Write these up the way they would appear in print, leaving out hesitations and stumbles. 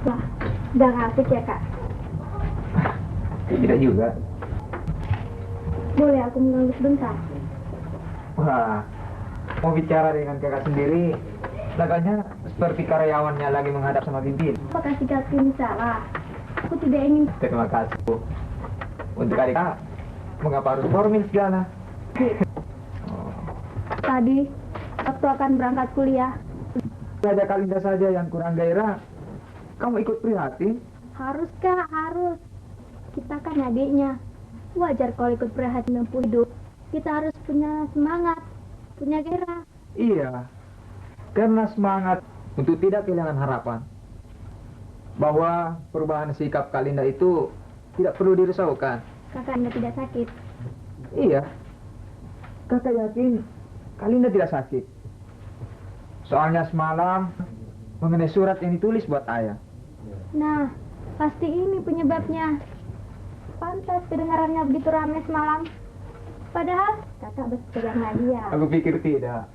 Wah, udah asik ya kak? Tidak juga. Boleh aku mengganggu sebentar? Wah, mau bicara dengan kakak sendiri, agaknya seperti karyawannya lagi menghadap sama pimpin. Apakah sikapku ini salah? Aku tidak ingin. Terima kasih, Bu. Untuk adik kakak, mengapa harus formal segala? Tadi, waktu akan berangkat kuliah. Saja Kalinda saja yang kurang gairah, kamu ikut prihatin? Harus kak, harus. Kita kan adiknya. Wajar kalau ikut prihatin menempuh hidup. Kita harus punya semangat, punya gairah. Iya, karena semangat untuk tidak kehilangan harapan bahwa perubahan sikap Kalinda itu tidak perlu dirisaukan. Kakak Anda tidak sakit. Iya, kakak yakin Kalinda tidak sakit. Soalnya semalam mengenai surat yang ditulis buat ayah. Nah, pasti ini penyebabnya. Pantas kedengarannya begitu ramai semalam. Padahal kakak bersedia hadiah. Aku pikir tidak.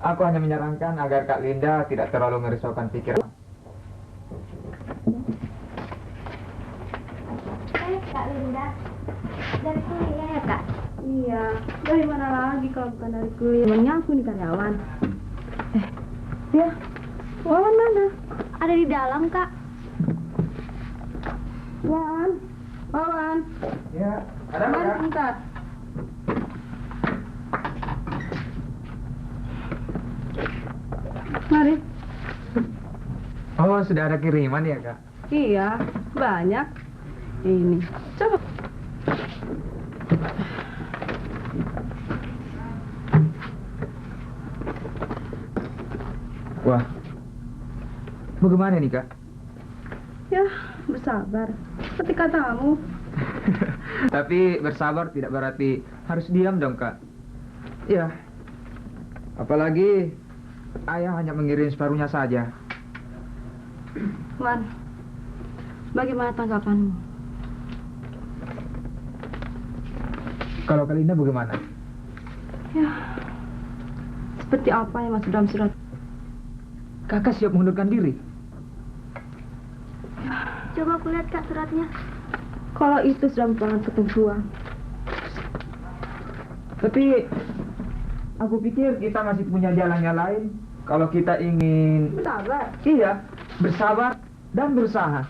Aku hanya menyarankan agar Kak Linda tidak terlalu merisaukan pikiran. Kak Linda, dari kuliah ya kak? Iya, dari mana lagi kalau bukan dari kuliah? Emangnya aku ini karyawan? Ya, Wawan mana? Ada di dalam kak. Wawan, Wawan. Ya, ada apa, Mari Kak? sebentar. Mari. Oh, sudah ada kiriman ya, Kak? Iya, banyak. Ini, coba. Wah, bagaimana nih, Kak? Ya, bersabar. Seperti katamu. Tapi bersabar tidak berarti harus diam dong, Kak. Ya, apalagi ayah hanya mengirim separuhnya saja. Wan, bagaimana tanggapanmu? Kalau Kalinda bagaimana? Ya, seperti apa yang masuk dalam surat? Kakak siap mengundurkan diri? Coba aku lihat kak suratnya. Kalau itu sudah merupakan ketentuan. Tapi aku pikir kita masih punya jalan yang lain. Kalau kita ingin... Bersabar. Iya, bersabar dan berusaha.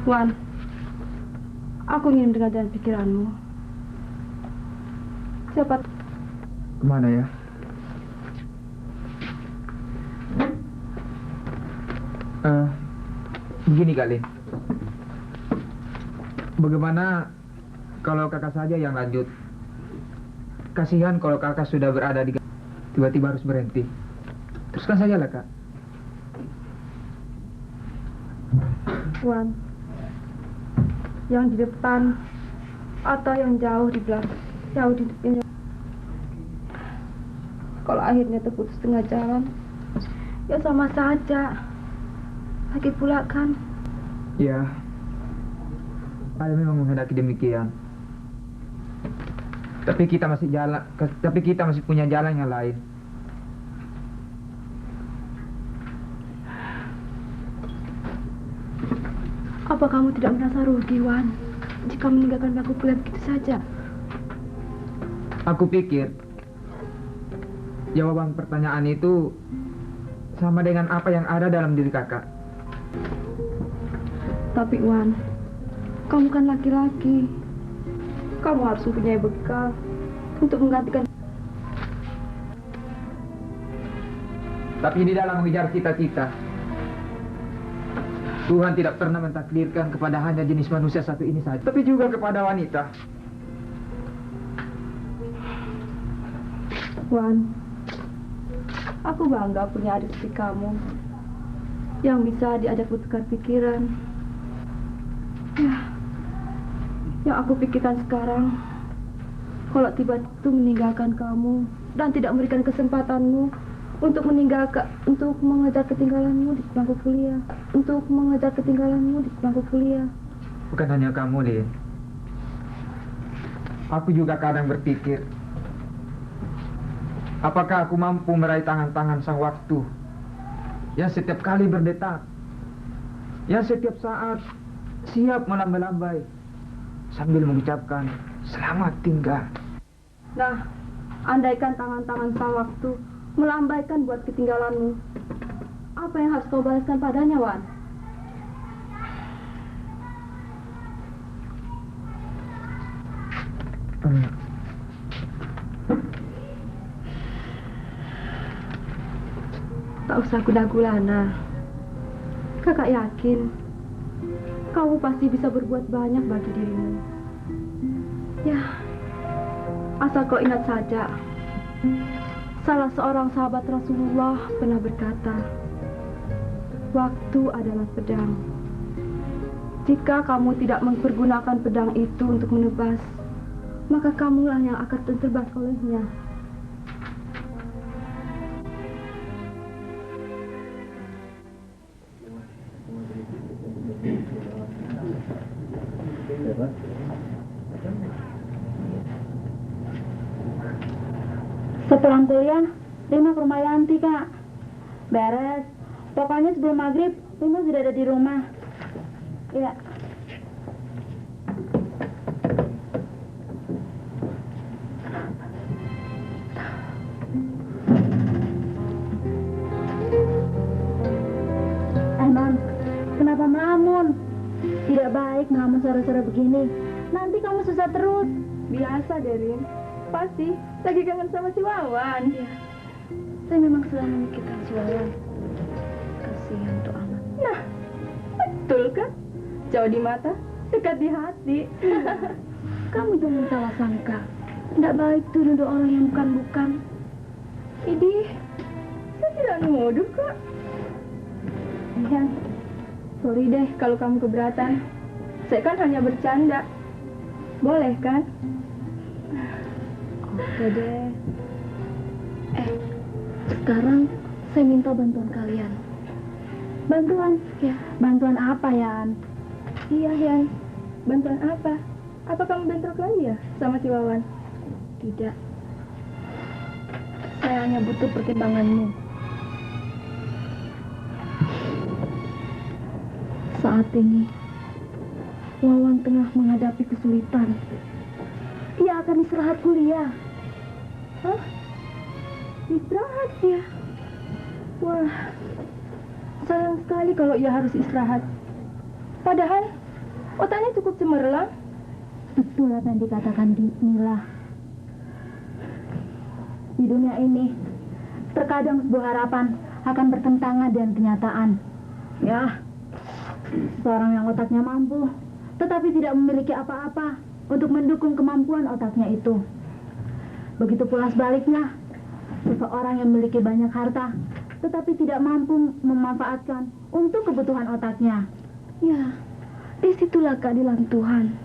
Wan, aku ingin mendengar jalan pikiranmu. Siapa? Kemana ya? Begini kali. Bagaimana kalau kakak saja yang lanjut? Kasihan kalau kakak sudah berada di... tiba-tiba harus berhenti. Teruskan saja lah, Kak. Wan, yang di depan atau yang jauh di belakang, jauh di depan. Kalau akhirnya terputus tengah jalan, ya sama saja. Lagi pula kan, Ya, saya memang menghendaki demikian. Tapi kita masih punya jalan yang lain. apa kamu tidak merasa rugi, Wan, jika meninggalkan bangku kuliah begitu saja? Aku pikir jawaban pertanyaan itu sama dengan apa yang ada dalam diri kakak. Tapi Wan, kamu kan laki-laki. Kamu harus mempunyai bekal untuk menggantikan. Tapi di dalam mengejar cita-cita, Tuhan tidak pernah mentakdirkan kepada hanya jenis manusia satu ini saja, tapi juga kepada wanita. Wan, aku bangga punya adik seperti kamu yang bisa diajak bertukar pikiran. Ya, yang aku pikirkan sekarang, kalau tiba-tiba meninggalkan kamu dan tidak memberikan kesempatanmu untuk mengejar ketinggalanmu di bangku kuliah, Bukan hanya kamu, Lin. Aku juga kadang berpikir, apakah aku mampu meraih tangan-tangan sang waktu yang setiap kali berdetak, yang setiap saat siap melambai-lambai sambil mengucapkan selamat tinggal. Nah, andaikan tangan-tangan sang waktu melambaikan buat ketinggalanmu, apa yang harus kau balaskan padanya, Wan? Tak usah gula-gulana. Kakak yakin kamu pasti bisa berbuat banyak bagi dirimu. Ya, asal kau ingat saja, salah seorang sahabat Rasulullah pernah berkata, waktu adalah pedang. Jika kamu tidak mempergunakan pedang itu untuk menebas, maka kamulah yang akan tertebas olehnya. Sepulang kuliah, Rima ke rumah Yanti, Kak. Beres. Pokoknya sebelum maghrib, Rima sudah ada di rumah. Iya. Non, kenapa melamun? Tidak baik melamun sore-sore begini. Nanti kamu susah terus. Biasa, Derin. Pasti lagi kangen sama si Wawan. Iya. Saya memang sedang memikirkan si Wawan. Kasihan tuh anak. Nah, betul kan? Jauh di mata, dekat di hati. Kamu jangan salah sangka. Tidak baik tuh nuduh orang yang bukan-bukan. Idih, saya tidak nuduh kok. Iya. Sorry deh kalau kamu keberatan. Saya kan hanya bercanda. Boleh kan? Oke deh. Sekarang saya minta bantuan kalian. Bantuan? Ya, bantuan apa, Yan? Iya, Yan. Bantuan apa? Apa kamu bentrok lagi ya sama si Wawan? Tidak. Saya hanya butuh pertimbanganmu. Saat ini, Wawan tengah menghadapi kesulitan. Ia akan istirahat kuliah. Hah? Istirahat? Ya. Wah, sayang sekali kalau ia harus istirahat. Padahal, otaknya cukup cemerlang. Betul apa yang dikatakan Mila. Di dunia ini, terkadang sebuah harapan akan bertentangan dengan kenyataan. Ya, seorang yang otaknya mampu, tetapi tidak memiliki apa-apa untuk mendukung kemampuan otaknya itu. Begitu pula sebaliknya, seseorang yang memiliki banyak harta, tetapi tidak mampu memanfaatkan untuk kebutuhan otaknya. Ya, disitulah keadilan Tuhan.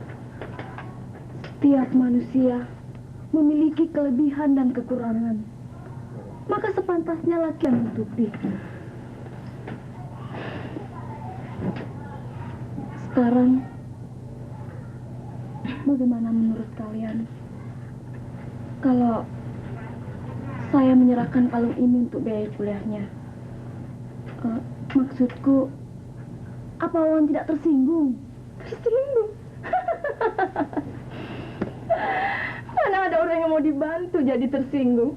Setiap manusia memiliki kelebihan dan kekurangan. Maka sepantasnya laki yang menutupi. Sekarang, bagaimana menurut kalian? Kalau saya menyerahkan kalung ini untuk biaya kuliahnya. Maksudku, apa Wawan tidak tersinggung? Tersinggung? Mana ada orang yang mau dibantu jadi tersinggung?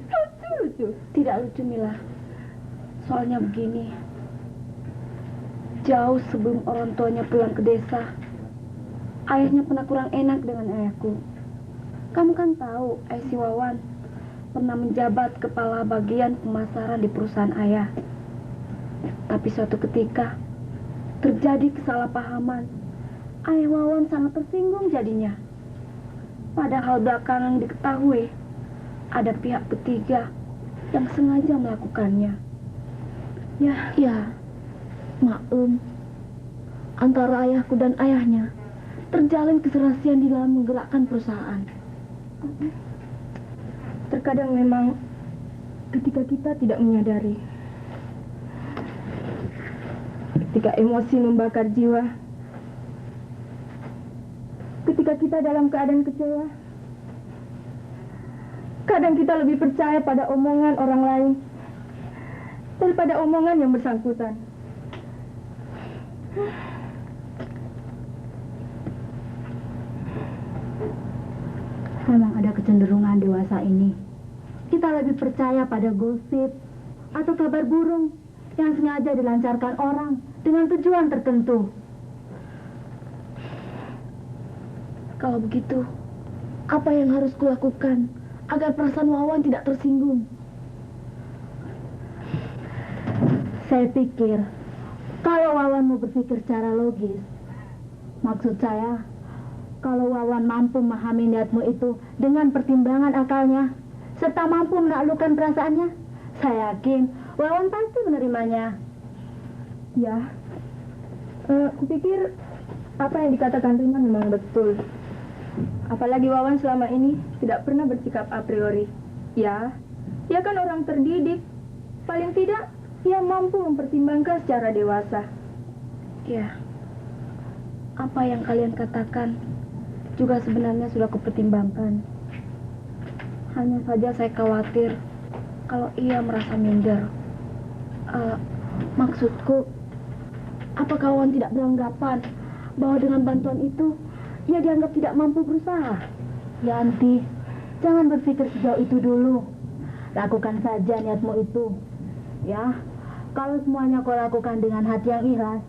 Lucu. Tidak lucu, Mila. Soalnya begini. Jauh sebelum orang tuanya pulang ke desa, ayahnya pernah kurang enak dengan ayahku. Kamu kan tahu, ayah si Wawan pernah menjabat kepala bagian pemasaran di perusahaan ayah. Tapi suatu ketika, terjadi kesalahpahaman. Ayah Wawan sangat tersinggung jadinya. Padahal belakangan diketahui, ada pihak ketiga yang sengaja melakukannya. Ya, maklum. Antara ayahku dan ayahnya terjalin keserasian di dalam menggerakkan perusahaan. Terkadang memang ketika kita tidak menyadari, ketika emosi membakar jiwa, ketika kita dalam keadaan kecewa, kadang kita lebih percaya pada omongan orang lain daripada omongan yang bersangkutan. Memang ada kecenderungan dewasa ini. Kita lebih percaya pada gosip atau kabar burung yang sengaja dilancarkan orang dengan tujuan tertentu. Kalau begitu, apa yang harus kulakukan agar perasaan Wawan tidak tersinggung? Saya pikir, kalau Wawan mau berpikir secara logis, maksud saya, kalau Wawan mampu memahami niatmu itu dengan pertimbangan akalnya, serta mampu menaklukkan perasaannya, saya yakin Wawan pasti menerimanya. Ya, kupikir apa yang dikatakan Rima memang betul. Apalagi Wawan selama ini tidak pernah bersikap a priori. Ya, dia kan orang terdidik. Paling tidak, ia mampu mempertimbangkan secara dewasa. Ya, apa yang kalian katakan juga sebenarnya sudah kupertimbangkan. Hanya saja saya khawatir kalau ia merasa minder. Maksudku, apa kawan tidak beranggapan bahwa dengan bantuan itu ia dianggap tidak mampu berusaha? Yanti, jangan berpikir sejauh itu dulu. Lakukan saja niatmu itu. Ya, kalau semuanya kau lakukan dengan hati yang ikhlas,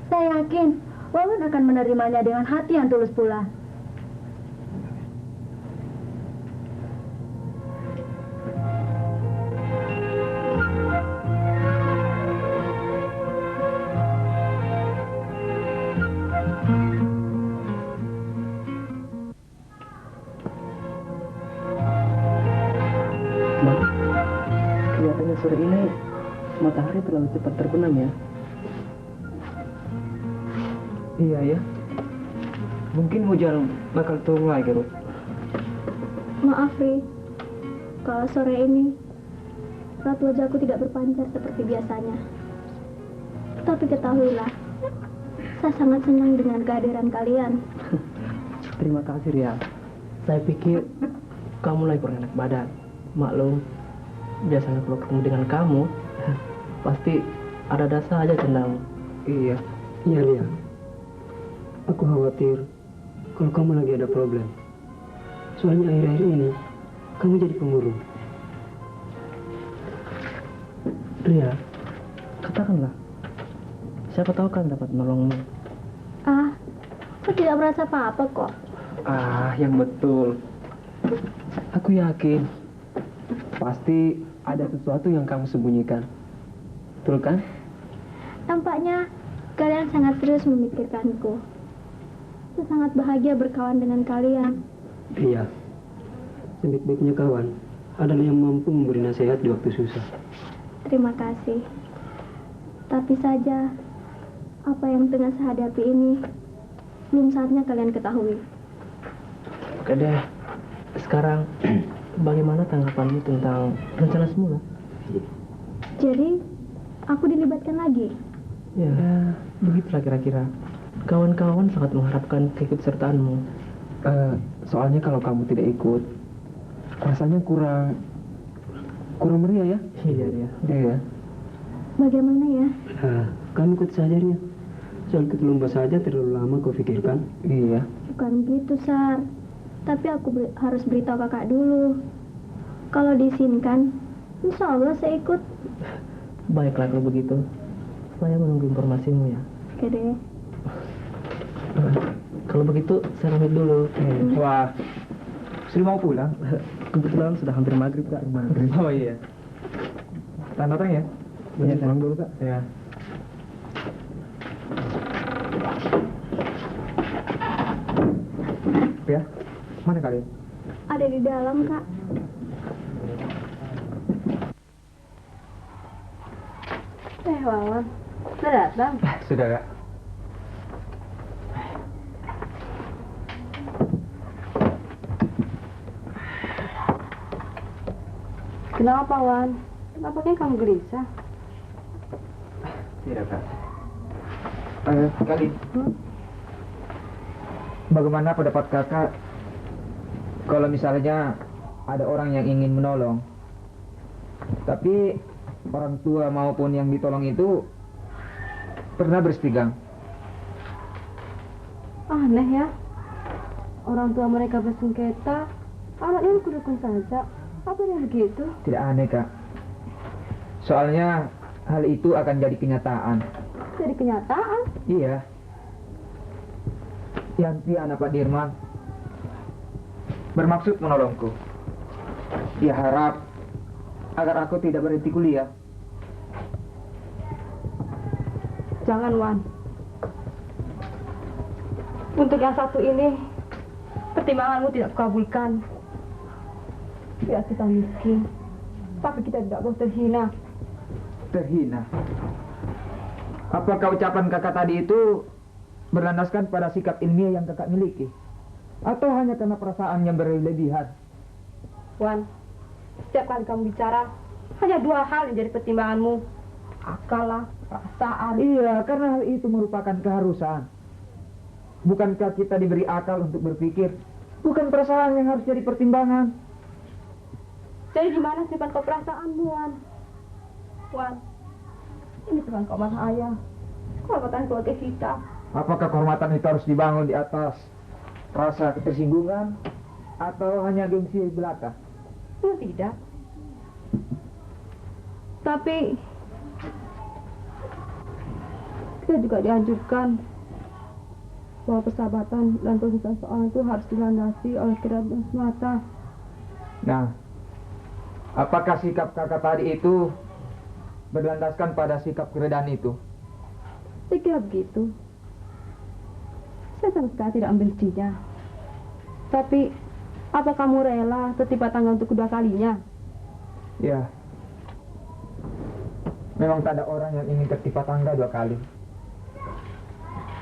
saya yakin Wawan akan menerimanya dengan hati yang tulus pula. Kelihatannya sore ini matahari terlalu cepat terbenam ya. Iya ya. Mungkin hujan bakal turun lagi, Ruth. Maaf, Ri. Kalau sore ini raut wajahku tidak berpancar seperti biasanya. Tapi ketahuilah, saya sangat senang dengan kehadiran kalian. Terima kasih Ria. Saya pikir kamu lagi kurang enak badan. Maklum, biasanya kalau ketemu dengan kamu pasti ada dasar aja tentang. Iya. Iya, Lia. Aku khawatir kalau kamu lagi ada problem. Soalnya akhir-akhir ini kamu jadi pemurung. Ria, katakanlah. Siapa tahu kan dapat menolongmu. Saya tidak merasa apa-apa kok. Yang betul. Aku yakin pasti ada sesuatu yang kamu sembunyikan. Betul kan? Tampaknya kalian sangat serius memikirkanku. Saya sangat bahagia berkawan dengan kalian. Lia, sebaik-baiknya kawan adalah yang mampu memberi nasihat di waktu susah. Terima kasih. Tapi saja, apa yang tengah saya hadapi ini belum saatnya kalian ketahui. Oke deh. Sekarang bagaimana tanggapanmu tentang rencana semula? Jadi, aku dilibatkan lagi. Ya, begitulah kira-kira. Kawan-kawan sangat mengharapkan keikutsertaanmu. Soalnya kalau kamu tidak ikut, rasanya kurang meriah ya? Iya, Ria. Iya. Bagaimana ya? Nah, kamu ikut saja, Ria. Soal ikut lomba saja terlalu lama kau pikirkan. Iya. Bukan gitu, Sar. Tapi aku harus beritahu kakak dulu. Kalau diizinkan, insya Allah saya ikut. Baiklah kalau begitu. Saya menunggu informasimu ya. Oke deh. Kalau begitu, saya pamit dulu. Wah, sudah mau pulang? Kebetulan sudah hampir maghrib, Kak. Oh iya. Tahan datang ya? Iya, Pulang dulu, Kak. Ya. Ya, mana kalian? Ada di dalam, Kak. Wawan, sudah datang? Sudah, Kak. Kenapa, Wan? Nampaknya kamu gelisah. Tidak, Kak. Kali. Bagaimana pendapat kakak kalau misalnya ada orang yang ingin menolong, tapi orang tua maupun yang ditolong itu pernah bersetegang? Aneh ya. Orang tua mereka bersengketa, anaknya rukun-rukun saja. Apa yang begitu? Tidak aneh, Kak. Soalnya hal itu akan jadi kenyataan. Jadi kenyataan. Iya. Yanti anak Pak Dirman bermaksud menolongku. Dia harap agar aku tidak berhenti kuliah. Jangan, Wan. Untuk yang satu ini, pertimbanganmu tidak kukabulkan. Ya, kita miskin, tapi kita tidak boleh terhina. Terhina? Apakah ucapan kakak tadi itu berlandaskan pada sikap ilmiah yang kakak miliki? Atau hanya karena perasaan yang berlebihan? Wan, setiap kali kamu bicara, hanya dua hal yang jadi pertimbanganmu. Akal lah, perasaan. Iya, karena hal itu merupakan keharusan. Bukankah kita diberi akal untuk berpikir? Bukan perasaan yang harus jadi pertimbangan. Jadi di mana simpan kau perasaanmu, Wan? Wan, ini bukan kehormatan ayah, kehormatan keluarga kita. Apakah kehormatan itu harus dibangun di atas rasa ketersinggungan atau hanya gengsi belaka? Tidak. Tapi kita juga dianjurkan bahwa persahabatan dan persaudaraan seorang itu harus dilandasi oleh keredaan semata. Nah, apakah sikap kakak tadi itu berlandaskan pada sikap keredaan itu? Saya kira begitu. Saya sama sekali tidak membencinya. Tapi, apa kamu rela tertimpa tangga untuk kedua kalinya? Ya. Memang tak ada orang yang ingin tertimpa tangga dua kali.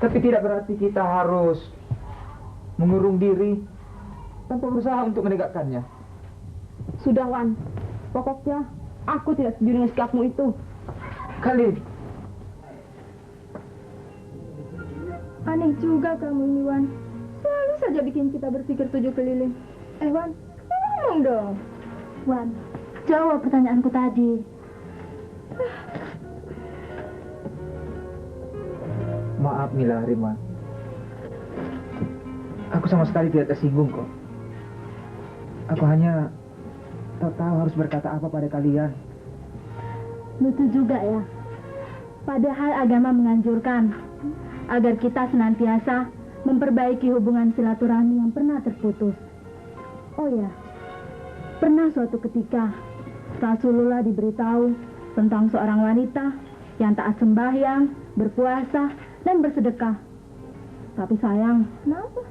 Tapi tidak berarti kita harus mengurung diri tanpa berusaha untuk menegakkannya. Sudah, Wan. Pokoknya, aku tidak setuju dengan sikapmu itu. Khalid. Aneh juga kamu ini, Wan. Selalu saja bikin kita berpikir tujuh keliling. Wan, ngomong dong. Wan, jawab pertanyaanku tadi. Maaf Mila Ridwan. Aku sama sekali tidak tersinggung kok. Aku hanya tak tahu harus berkata apa pada kalian. Lucu juga ya. Padahal agama menganjurkan agar kita senantiasa memperbaiki hubungan silaturahmi yang pernah terputus. Oh ya, pernah suatu ketika Rasulullah diberitahu tentang seorang wanita yang taat sembahyang, berpuasa, dan bersedekah. Tapi sayang, kenapa?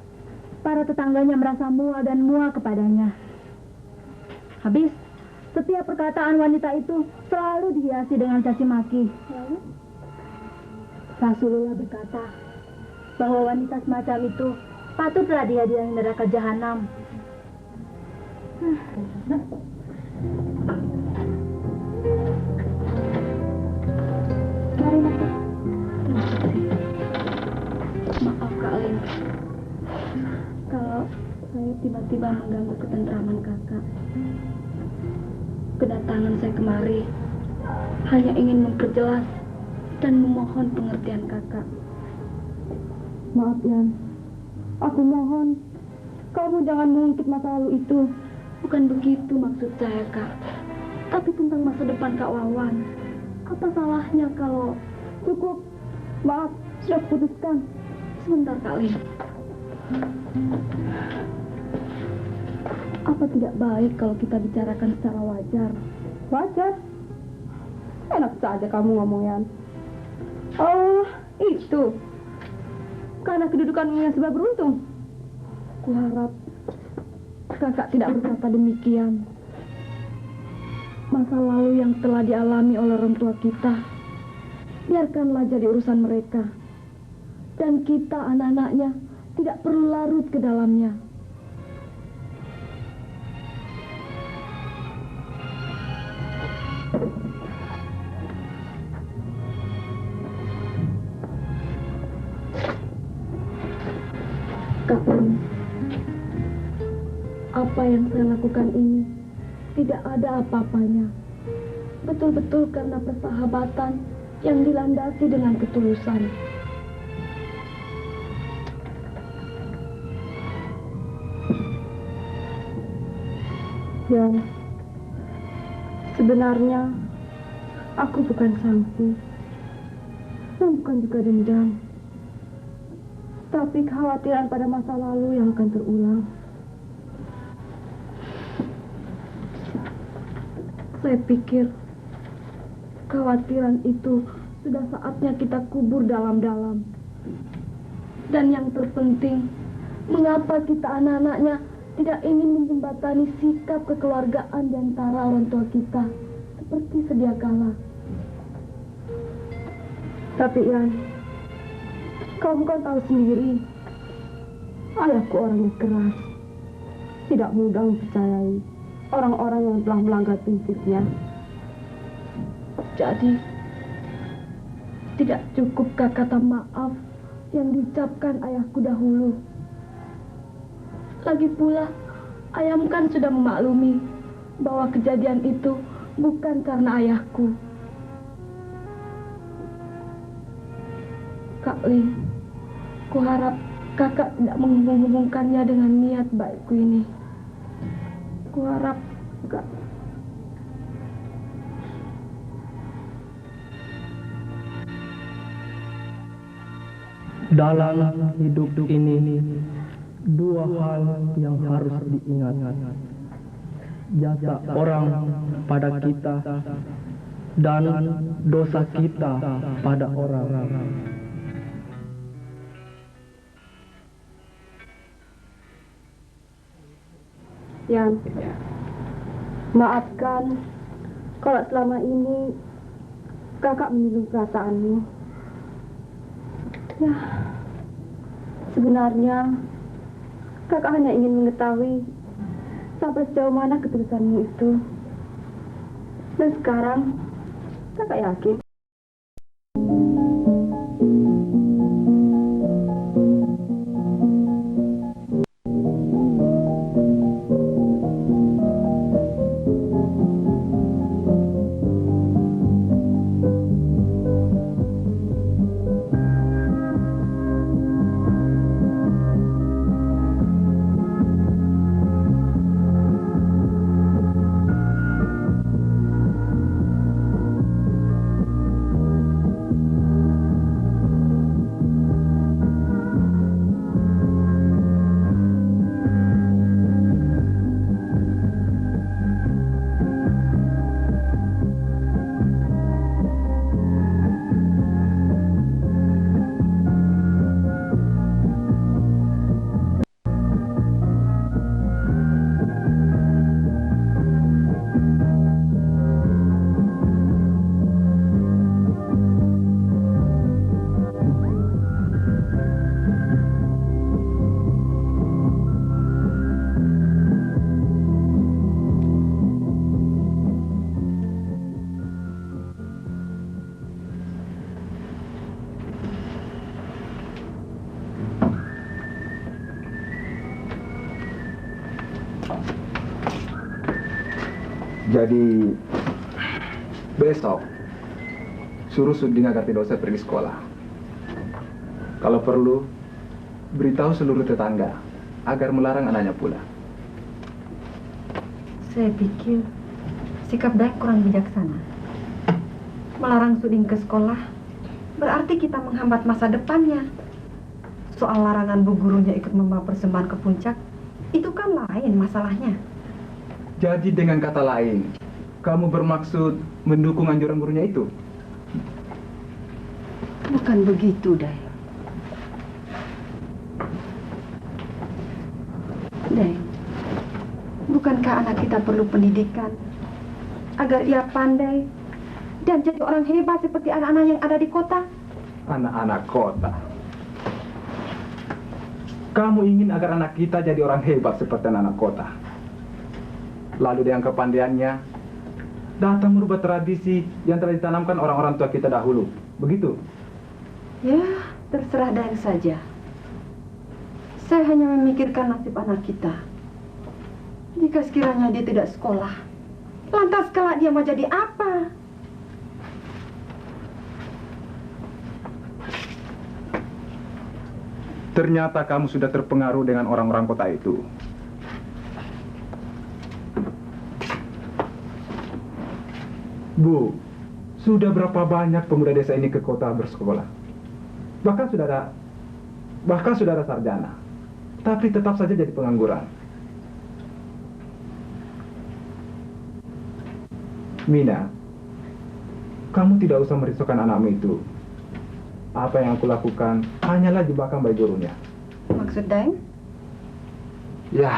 Para tetangganya merasa mual dan muak kepadanya. Habis, setiap perkataan wanita itu selalu dihiasi dengan caci maki. Lalu, Rasulullah berkata bahwa wanita semacam itu patutlah dihadiahi neraka jahanam. Mari masuk. Maaf Kak Lin, kalau saya tiba-tiba mengganggu ketentraman kakak. Kedatangan saya kemari hanya ingin memperjelas dan memohon pengertian kakak. Maaf, Yan. Aku mohon, kamu jangan mengungkit masa lalu itu. Bukan begitu maksud saya Kak, tapi tentang masa depan Kak Wawan. Apa salahnya kalau... Cukup. Maaf, sudah putuskan. Sebentar Kak Lin. Apa tidak baik kalau kita bicarakan secara wajar? Wajar? Enak saja kamu ngomong, Yan. Oh, itu. Karena kedudukanmu yang sebab beruntung. Kuharap kakak tidak berkata demikian. Masa lalu yang telah dialami oleh orang tua kita, biarkanlah jadi urusan mereka. Dan kita anak-anaknya tidak perlu larut ke dalamnya. Kak Lim, apa yang saya lakukan ini tidak ada apa-apanya. Betul-betul karena persahabatan yang dilandasi dengan ketulusan. Ya, sebenarnya aku bukan sangsi dan bukan juga dendam, tapi kekhawatiran pada masa lalu yang akan terulang. Saya pikir kekhawatiran itu sudah saatnya kita kubur dalam-dalam. Dan yang terpenting, mengapa kita anak-anaknya tidak ingin menjembatani sikap kekeluargaan di antara orang tua kita seperti sedia kala. Tapi Yan, kamu kan tahu sendiri, ayahku orangnya keras, tidak mudah mempercayai orang-orang yang telah melanggar prinsipnya. Jadi, tidak cukupkah kata maaf yang diucapkan ayahku dahulu? Lagi pula, ayahmu kan sudah memaklumi bahwa kejadian itu bukan karena ayahku. Kak Lim, kuharap kakak tidak menghubung-hubungkannya dengan niat baikku ini. Kuharap Kak. Dalam hidup ini, dua hal yang harus diingat. Jasa orang pada kita dan dosa kita pada orang. Yan, maafkan kalau selama ini kakak menyinggung perasaanmu. Ya, sebenarnya kakak hanya ingin mengetahui sampai sejauh mana ketulusanmu itu. Dan sekarang kakak yakin Jadi besok suruh Suding agar tidak usah pergi sekolah. Kalau perlu beritahu seluruh tetangga agar melarang anaknya pulang. Saya pikir sikap Dayak kurang bijaksana. Melarang Suding ke sekolah berarti kita menghambat masa depannya. Soal larangan bu gurunya ikut membawa persembahan ke puncak, itu kan lain masalahnya. Jadi dengan kata lain, kamu bermaksud mendukung anjuran gurunya itu? Bukan begitu, Day. Day, bukankah anak kita perlu pendidikan agar ia pandai dan jadi orang hebat seperti anak-anak yang ada di kota? Anak-anak kota. Kamu ingin agar anak kita jadi orang hebat seperti anak-anak kota. Lalu dengan kepandaiannya datang merubah tradisi yang telah ditanamkan orang-orang tua kita dahulu. Begitu? Ya, terserah Dayak saja. Saya hanya memikirkan nasib anak kita. Jika sekiranya dia tidak sekolah, lantas kelak dia mau jadi apa? Ternyata kamu sudah terpengaruh dengan orang-orang kota itu. Bu, sudah berapa banyak pemuda desa ini ke kota bersekolah? Bahkan sudah ada sarjana, tapi tetap saja jadi pengangguran. Mina, kamu tidak usah merisaukan anakmu itu. Apa yang aku lakukan hanyalah jebakan baik gurunya. Maksud Daeng? Ya.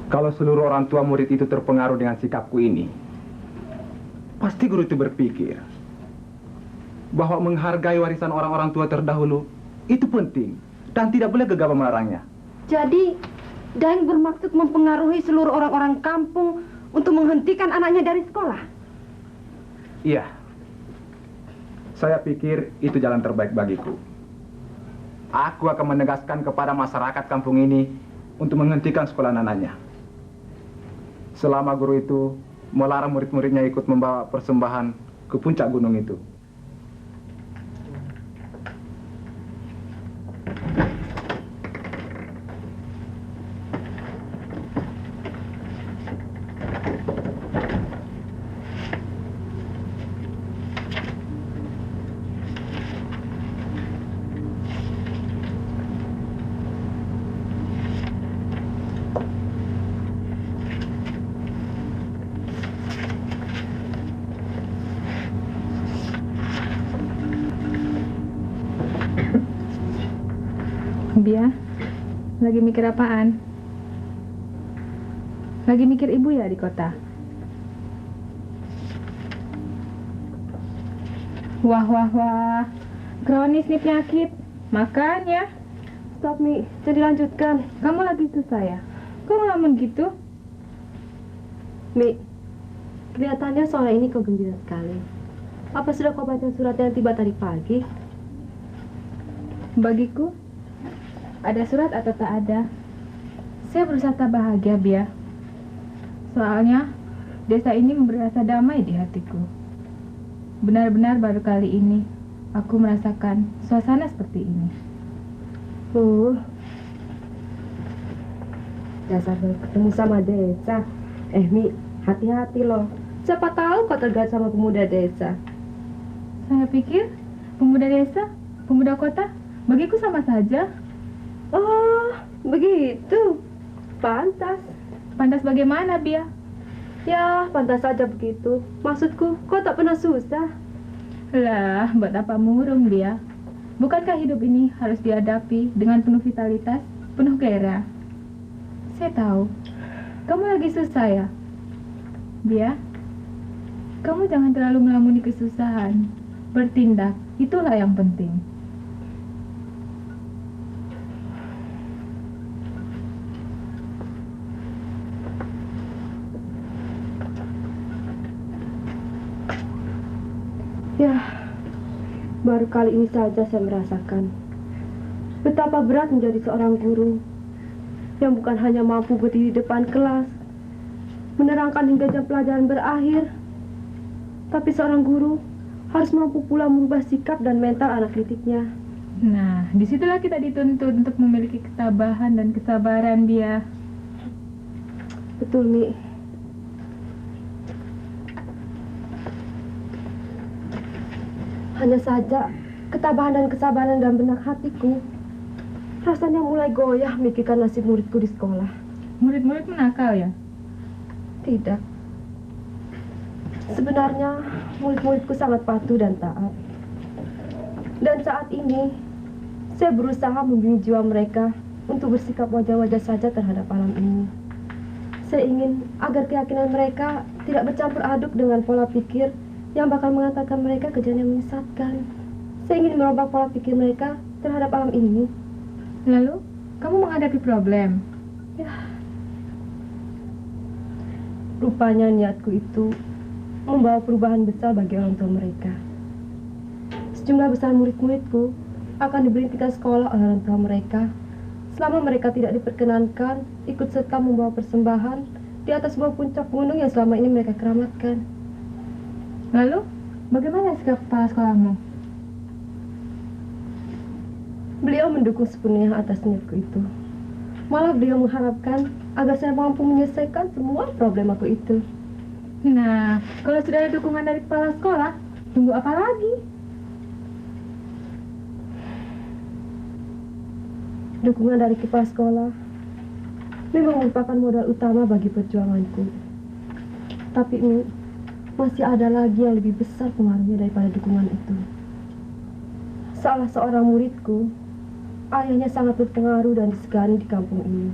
Kalau seluruh orang tua murid itu terpengaruh dengan sikapku ini, pasti guru itu berpikir bahwa menghargai warisan orang-orang tua terdahulu itu penting dan tidak boleh gegabah melarangnya. Jadi, Daeng bermaksud mempengaruhi seluruh orang-orang kampung untuk menghentikan anaknya dari sekolah? Iya. Saya pikir itu jalan terbaik bagiku. Aku akan menegaskan kepada masyarakat kampung ini untuk menghentikan sekolah anaknya. Selama guru itu melarang murid-muridnya ikut membawa persembahan ke puncak gunung itu. Bia, lagi mikir apaan? Lagi mikir ibu ya di kota? Wah, wah, wah. Kronis nih penyakit. Makan ya. Stop, Mi. Jadi lanjutkan. Kamu lagi susah ya? Kok ngelamun gitu? Mi, kelihatannya sore ini kau gembira sekali. Apa sudah kau baca surat yang tiba tadi pagi? Bagiku, ada surat atau tak ada, saya berusaha tak bahagia, Bia. Soalnya, desa ini memberi rasa damai di hatiku. Benar-benar baru kali ini, aku merasakan suasana seperti ini. Dasar baru ketemu sama desa. Mi, hati-hati loh. Siapa tahu kau tergait sama pemuda desa. Saya pikir, pemuda desa, pemuda kota, bagiku sama saja. Oh, begitu. Pantas. Pantas bagaimana, Bia? Ya, pantas saja begitu. Maksudku, kau tak pernah susah. Lah, buat apa murung, Bia? Bukankah hidup ini harus dihadapi dengan penuh vitalitas, penuh gairah? Saya tahu, kamu lagi susah ya? Bia, kamu jangan terlalu melamuni kesusahan. Bertindak, itulah yang penting. Ya, baru kali ini saja saya merasakan betapa berat menjadi seorang guru yang bukan hanya mampu berdiri di depan kelas, menerangkan hingga jam pelajaran berakhir, tapi seorang guru harus mampu pula merubah sikap dan mental anak didiknya. Nah, disitulah kita dituntut untuk memiliki ketabahan dan kesabaran, Bia. Betul, Mi. Hanya saja, ketabahan dan kesabaran dalam benak hatiku rasanya mulai goyah memikirkan nasib muridku di sekolah. Murid-murid menakal ya? Tidak. Sebenarnya, murid-muridku sangat patuh dan taat. Dan saat ini, saya berusaha membimbing jiwa mereka untuk bersikap wajar-wajar saja terhadap alam ini. Saya ingin agar keyakinan mereka tidak bercampur aduk dengan pola pikir yang bakal mengantarkan mereka ke jalan yang menyesatkan. Saya ingin merubah pola pikir mereka terhadap alam ini. Lalu, kamu menghadapi problem? Ya, rupanya niatku itu membawa perubahan besar bagi orang tua mereka. Sejumlah besar murid-muridku akan diberhentikan sekolah oleh orang tua mereka selama mereka tidak diperkenankan ikut serta membawa persembahan di atas sebuah puncak gunung yang selama ini mereka keramatkan. Lalu, bagaimana sikap kepala sekolahmu? Beliau mendukung sepenuhnya atas niatku itu. Malah beliau mengharapkan agar saya mampu menyelesaikan semua problem aku itu. Nah, kalau sudah ada dukungan dari kepala sekolah, tunggu apa lagi? Dukungan dari kepala sekolah memang merupakan modal utama bagi perjuanganku. Tapi Mi, masih ada lagi yang lebih besar pengaruhnya daripada dukungan itu. Salah seorang muridku, ayahnya sangat berpengaruh dan disegani di kampung ini.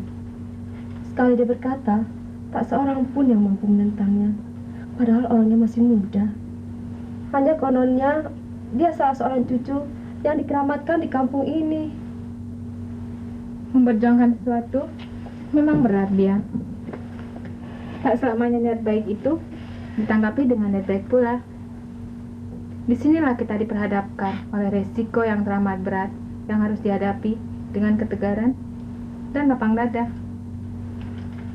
Sekali dia berkata, tak seorang pun yang mampu menentangnya, padahal orangnya masih muda. Hanya kononnya, dia salah seorang cucu yang dikeramatkan di kampung ini. Memperjuangkan sesuatu memang berat dia. Tak selamanya niat baik itu ditanggapi dengan niat baik pula. Disinilah kita diperhadapkan oleh resiko yang teramat berat yang harus dihadapi dengan ketegaran dan lapang dada.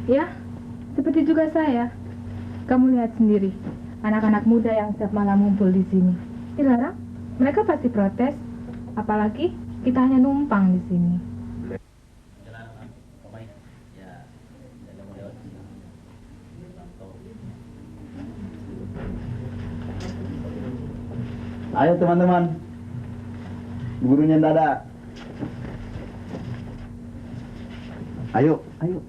Ya, seperti juga saya. Kamu lihat sendiri, anak-anak muda yang setiap malam ngumpul di sini. Dilarang, mereka pasti protes. Apalagi kita hanya numpang di sini. Ayo teman-teman, gurunya ndak ada. Ayo, ayo.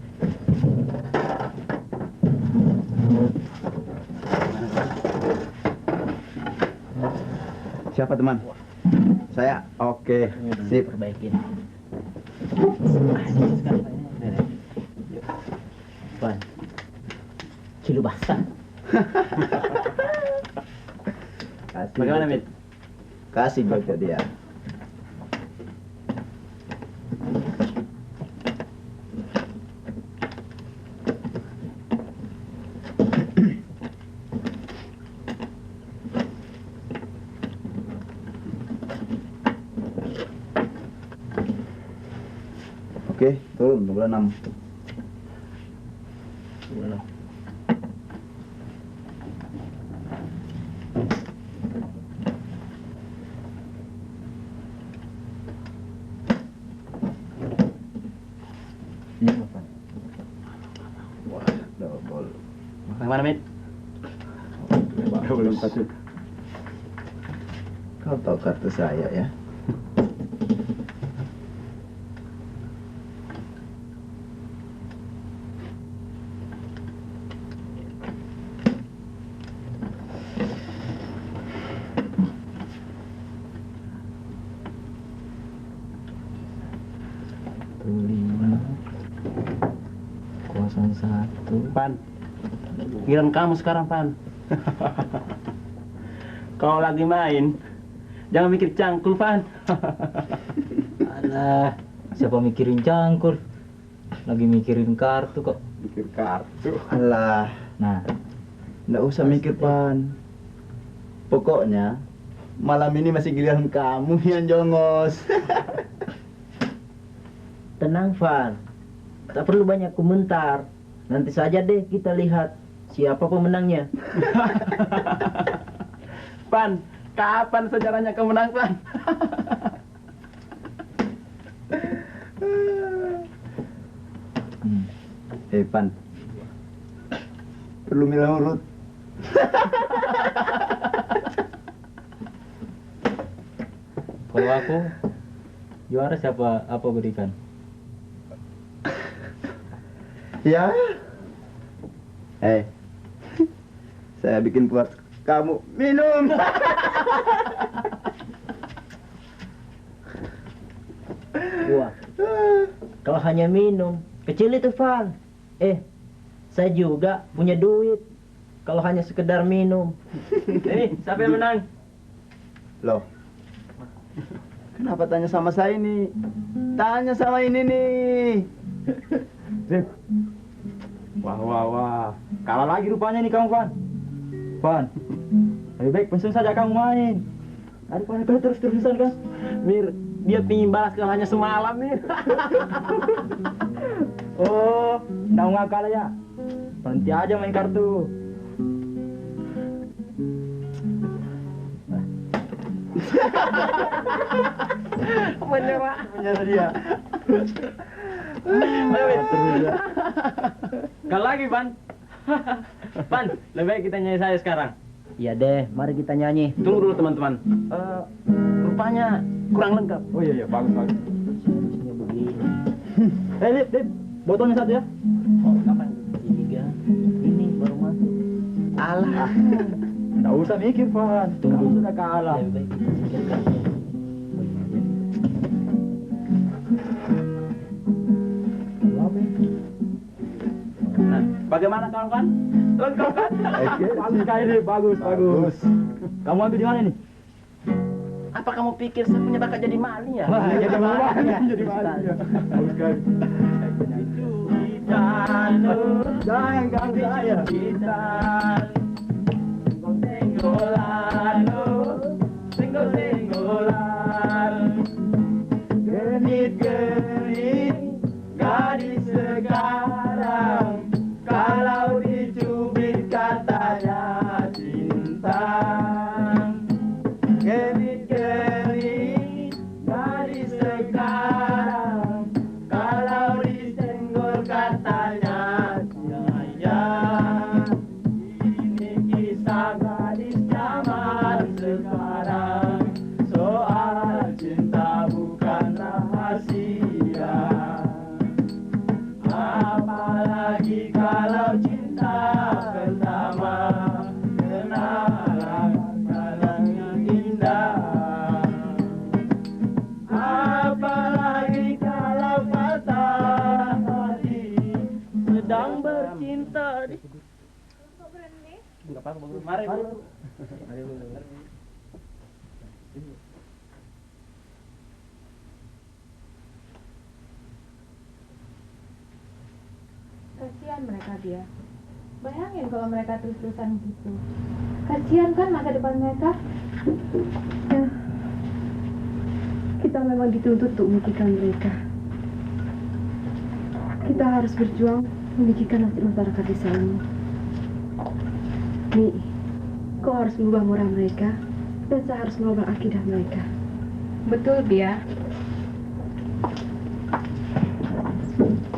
Siapa teman? Saya. Oke, sip. Perbaikin. Pan, cilu basah. Bagaimana, Mit? Kasih buat dia. Oke, turun 26. Bagaimana, Mit? Belum satu. Kau tahu kartu saya ya? Pan, giliran kamu sekarang, Pan. Kau lagi main, jangan mikir cangkul, Pan. Alah, siapa mikirin cangkul? Lagi mikirin kartu kok. Mikir kartu. Alah, Nah, nggak usah mikir Pan. Pokoknya malam ini masih giliran kamu yang jongos. tenang Van. Tak perlu banyak komentar. Nanti saja deh kita lihat siapa pemenangnya. Pan, kapan sejarahnya kemenang, Pan? Pan, perlu mila urut. Kalau aku juara siapa apa berikan? Ya. Saya bikin buat kamu minum. Wah, kalau hanya minum, kecil itu Van. Saya juga punya duit. Kalau hanya sekedar minum. Siapa yang menang? Loh, kenapa tanya sama saya ini? Tanya sama ini nih. Wah. Kalah lagi rupanya nih kamu, Van. Pan, lebih baik pensiun saja kamu main. Daripada kau terus-terusan kan. Mir, dia pingin balas kalahnya semalam, Mir. Oh, tahu nggak kalah ya? Berhenti aja main kartu. Menyerah dia. Kalau lagi, Pan. Pan, lebih baik kita nyanyi saja sekarang. Iya deh, mari kita nyanyi. Tunggu dulu teman-teman. Rupanya kurang lengkap. Oh iya, bagus. Harusnya begini. Lip, botolnya satu ya. Oh, kapan? Tiga. Ini baru masuk. Alah. Nggak usah mikir, Pan. Kamu sudah kalah. Lebih baik kita singkirkan. Nah, bagaimana kawan-kawan? Lengkap kan? Bagus sekali nih, bagus. Kamu ambil di mana nih? Apa kamu pikir saya punya bakat jadi maling ya? Jadi maling ya. Bagus sekali. Jangan ganggu saya. Senggolan, genit-genit, gadis sekarang, kalau dicubit katanya cinta. Genit-genit, gadis sekarang, kalau disenggol katanya sayang. Ini kisah gadis zaman sekarang, soal cinta bukan rahasia. Apalagi kalau cinta pertama, kenalan yang indah. Apalagi kalau patah hati sedang bercinta. Enggak apa-apa, bagus. Mari, Bu. Kasihan mereka dia. Bayangin kalau mereka terus-terusan gitu. Kasihan kan masa depan mereka. Ya, kita memang dituntut untuk memikirkan mereka. Kita harus berjuang memikirkan nasib masyarakat desa ini. Nih, kau harus mengubah moral mereka, dan saya harus mengubah akidah mereka. Betul dia.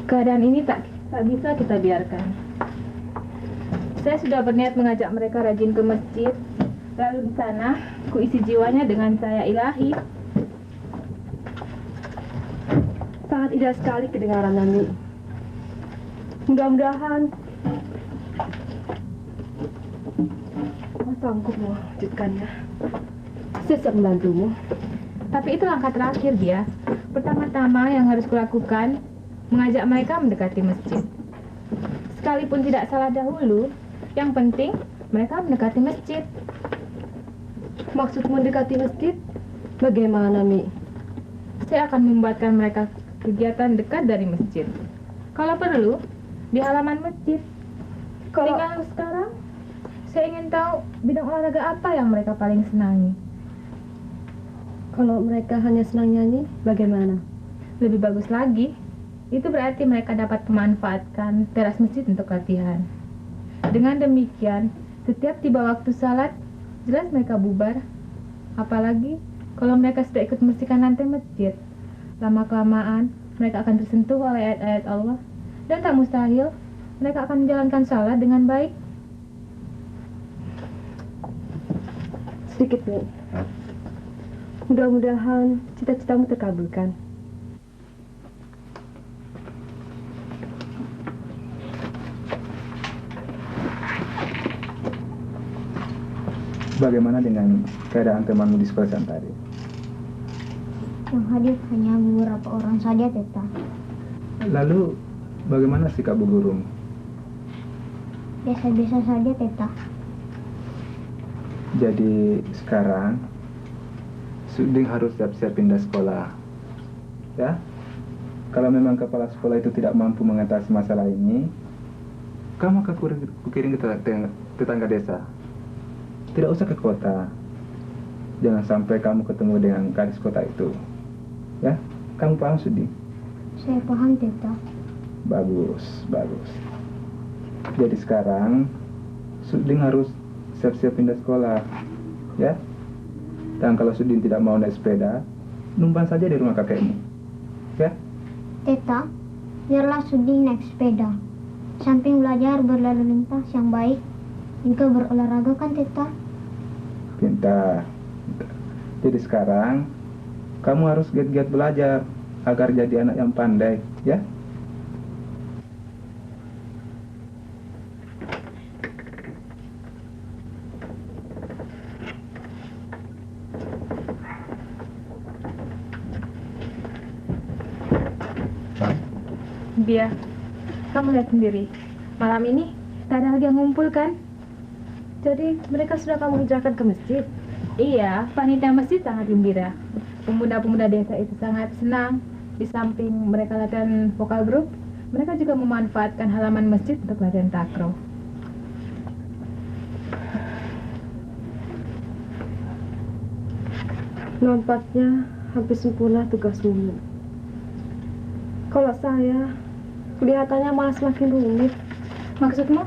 Keadaan ini tak bisa kita biarkan. Saya sudah berniat mengajak mereka rajin ke masjid. Lalu di sana, ku isi jiwanya dengan cahaya ilahi. Sangat indah sekali kedengaran Nami. Mudah-mudahan kau sanggup mewujudkannya. Saya siap membantumu. Tapi itu langkah terakhir dia. Pertama-tama yang harus kulakukan, mengajak mereka mendekati masjid. Sekalipun tidak salah dahulu, yang penting mereka mendekati masjid. Maksud mendekati masjid? Bagaimana, Mi? Saya akan membuatkan mereka kegiatan dekat dari masjid. Kalau perlu, di halaman masjid. Tinggal sekarang, saya ingin tahu bidang olahraga apa yang mereka paling senangi. Kalau mereka hanya senang nyanyi, bagaimana? Lebih bagus lagi. Itu berarti mereka dapat memanfaatkan teras masjid untuk latihan. Dengan demikian, setiap tiba waktu salat, jelas mereka bubar. Apalagi kalau mereka sudah ikut membersihkan lantai masjid. Lama-kelamaan, mereka akan tersentuh oleh ayat-ayat Allah. Dan tak mustahil, mereka akan menjalankan salat dengan baik. Sedikit, Mi. Mudah-mudahan cita-citamu terkabulkan. Bagaimana dengan keadaan temanmu di sekolah tadi? Yang hadir hanya beberapa orang saja, Teta. Lalu, bagaimana sikap Bu Guru? Biasa-biasa saja, Teta. Jadi sekarang Suding harus siap-siap pindah sekolah. Ya? Kalau memang kepala sekolah itu tidak mampu mengatasi masalah ini, kamu akan kukirim ke tetangga desa. tidak usah ke kota. Jangan sampai kamu ketemu dengan gadis kota itu. Ya, kamu paham Suding? Saya paham, Teta. Bagus, bagus. Jadi sekarang Suding harus siap-siap pindah sekolah, ya. Dan kalau Suding tidak mau naik sepeda, numpang saja di rumah kakekmu, ya. Teta, biarlah Suding naik sepeda. Samping belajar berlalu lintas yang baik, juga berolahraga kan, Teta? Pintar. Jadi sekarang kamu harus giat-giat belajar agar jadi anak yang pandai, ya. Bia, kamu lihat sendiri. Malam ini tak ada lagi yang ngumpul kan? Jadi mereka sudah kamu hijrahkan ke masjid? Iya, panitia masjid sangat gembira. Pemuda-pemuda desa itu sangat senang. Di samping mereka latihan vokal grup, mereka juga memanfaatkan halaman masjid untuk latihan takraw. Nampaknya hampir sempurna tugasmu. Kalau saya, kelihatannya malah semakin rumit. Maksudmu?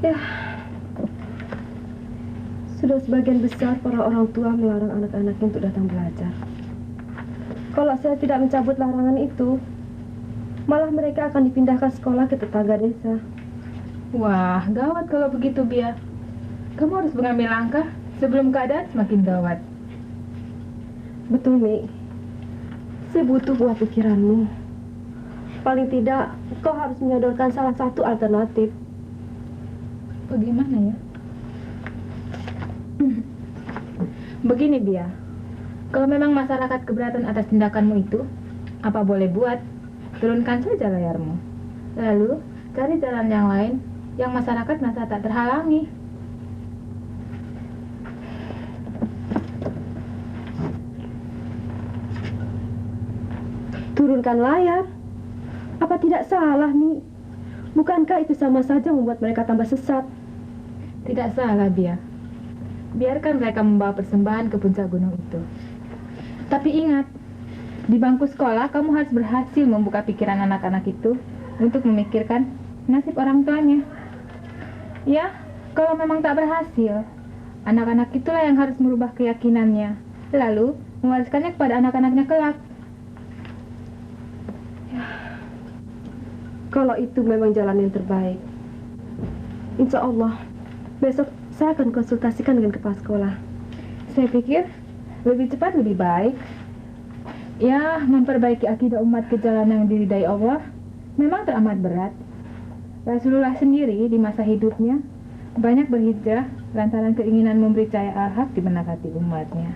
Ya, sudah sebagian besar para orang tua melarang anak-anaknya untuk datang belajar. Kalau saya tidak mencabut larangan itu, malah mereka akan dipindahkan sekolah ke tetangga desa. Wah, gawat kalau begitu, Bia. Kamu harus mengambil langkah sebelum keadaan semakin gawat. Betul, Mi. Saya butuh buah pikiranmu. Paling tidak, kau harus menyodorkan salah satu alternatif. Bagaimana ya? Begini, Bia. Kalau memang masyarakat keberatan atas tindakanmu itu, apa boleh buat? Turunkan saja layarmu. Lalu, cari jalan yang lain yang masyarakat merasa tak terhalangi. Turunkan layar? Apa tidak salah, Mi? Bukankah itu sama saja membuat mereka tambah sesat? Tidak salah, Bia. Biarkan mereka membawa persembahan ke puncak gunung itu. Tapi ingat, di bangku sekolah kamu harus berhasil membuka pikiran anak-anak itu untuk memikirkan nasib orang tuanya. Ya, kalau memang tak berhasil, anak-anak itulah yang harus merubah keyakinannya, lalu mewariskannya kepada anak-anaknya kelak. Kalau itu memang jalan yang terbaik, insya Allah besok saya akan konsultasikan dengan kepala sekolah. Saya pikir lebih cepat lebih baik. Ya, memperbaiki akidah umat ke jalan yang diridai Allah memang teramat berat. Rasulullah sendiri di masa hidupnya banyak berhijrah lantaran keinginan memberi cahaya al-haq di benak hati umatnya.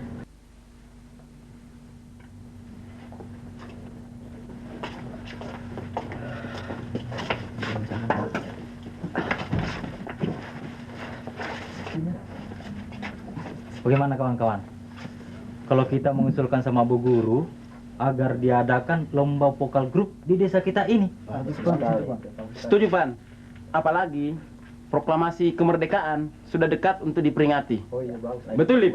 Bagaimana kawan-kawan? Kalau kita mengusulkan sama Bu Guru agar diadakan lomba vokal grup di desa kita ini. Setuju, Pan. Apalagi proklamasi kemerdekaan sudah dekat untuk diperingati. Betul, Lip.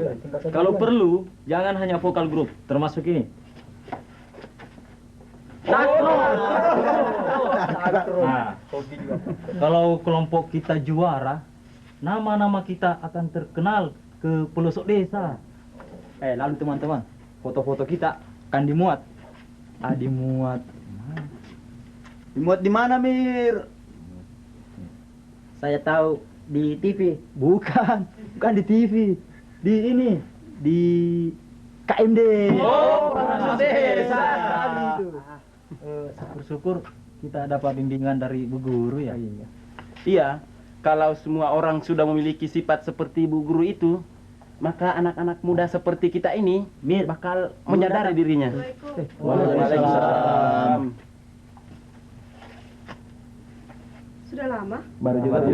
Kalau perlu, jangan hanya vokal grup, termasuk ini. Nah, kalau kelompok kita juara, nama-nama kita akan terkenal ke pelosok desa. Lalu teman-teman, foto-foto kita akan dimuat. Dimuat. Dimuat di mana, Mir? Saya tahu di TV. Bukan di TV. Di ini, di KMD. Oh, pelosok desa. Syukur-syukur kita dapat bimbingan dari Bu Guru ya. Iya, kalau semua orang sudah memiliki sifat seperti Bu Guru itu, maka anak-anak muda seperti kita ini bakal menyadari dirinya. Waalaikumsalam. Sudah lama? Baru juga.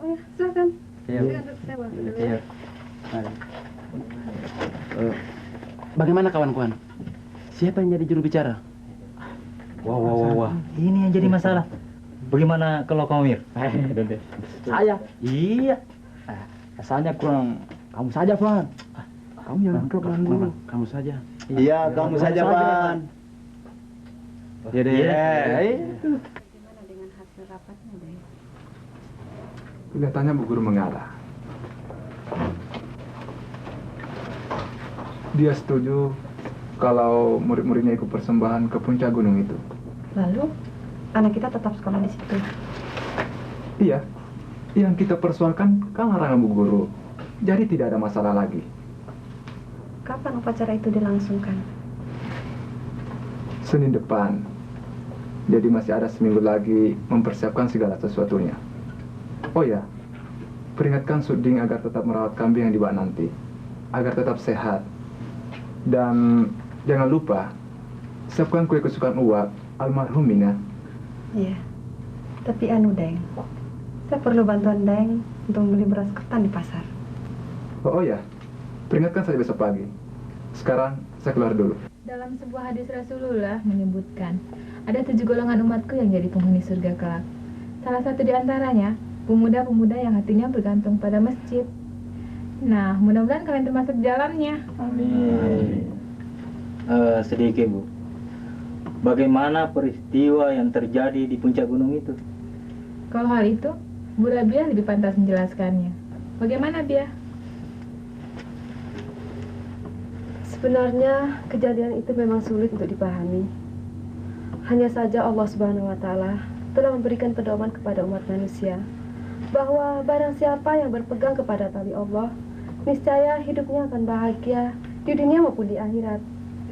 Oh ya, silakan. Bagaimana kawan-kawan? Siapa yang jadi juru bicara? Wah. Ini yang jadi masalah. Bagaimana kalau kamu, Mir? Saya. Iya. Rasanya kurang kamu saja, Van. Kamu jangan ganggu. Kamu saja. Iya, kamu saja, Pan. Ya deh. Bagaimana dengan hasil rapatnya, Dek? Kelihatannya Bu Guru mengalah. Dia setuju kalau murid-muridnya ikut persembahan ke puncak gunung itu. Lalu, anak kita tetap sekolah di situ. Iya, yang kita persoalkan kan larangan Bu Guru. Jadi tidak ada masalah lagi. Kapan upacara itu dilangsungkan? Senin depan. Jadi masih ada seminggu lagi mempersiapkan segala sesuatunya. Oh ya, peringatkan Suding agar tetap merawat kambing yang dibawa nanti. Agar tetap sehat. Dan jangan lupa, siapkan kue kesukaan Uwak, almarhum Mina. Iya. Tapi Deng, saya perlu bantuan Deng untuk membeli beras ketan di pasar. Oh ya, peringatkan saja besok pagi. Sekarang saya keluar dulu. Dalam sebuah hadis Rasulullah menyebutkan, ada 7 golongan umatku yang jadi penghuni surga kelak. Salah satu di antaranya, pemuda-pemuda yang hatinya bergantung pada masjid. Nah, mudah-mudahan kalian termasuk jalannya. Amin. Sedikit, Bu. Bagaimana peristiwa yang terjadi di puncak gunung itu? Kalau hal itu, Bu Rabiah lebih pantas menjelaskannya. Bagaimana, Biah? Sebenarnya kejadian itu memang sulit untuk dipahami. Hanya saja Allah Subhanahu wa Ta'ala telah memberikan pedoman kepada umat manusia bahwa barang siapa yang berpegang kepada tali Allah, niscaya hidupnya akan bahagia di dunia maupun di akhirat.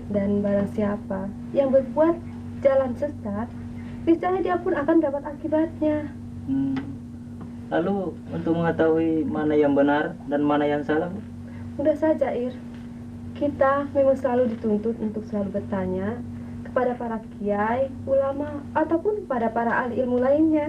Dan barang siapa yang berbuat jalan sesat, niscaya dia pun akan dapat akibatnya. Lalu untuk mengetahui mana yang benar dan mana yang salah, Bu? Mudah saja, Ir. Kita memang selalu dituntut untuk selalu bertanya kepada para kiai, ulama, ataupun kepada para ahli ilmu lainnya.